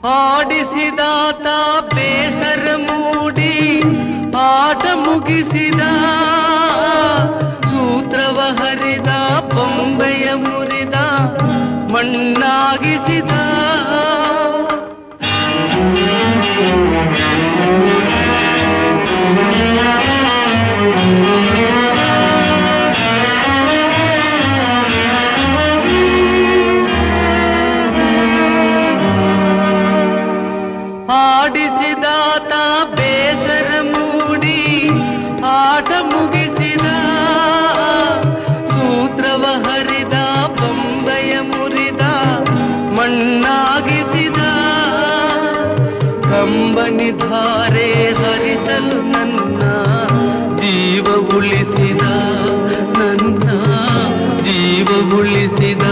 ಆಡಿಸಿದಾತ ಬೇಸರ ಮೂಡಿ ಆಟ ಮುಗಿಸಿದ, ಸೂತ್ರವ ಹರಿದ ಬೊಂಬೆಯ ಮುರಿದ ಮಣ್ಣಾಗಿಸಿದ. ಆಡಿಸಿದಾತ ಬೇಸರ ಮೂಡಿ ಆಟ ಮುಗಿಸಿದ, ಸೂತ್ರವ ಹರಿದ ಬೊಂಬೆಯ ಮುರಿದ ಮಣ್ಣಾಗಿಸಿದ. ಕಂಬನಿ ಧಾರೆ ಹರಿಸಲು ನನ್ನ ಜೀವ ಉಳಿಸಿದ, ನನ್ನ ಜೀವ ಉಳಿಸಿದ.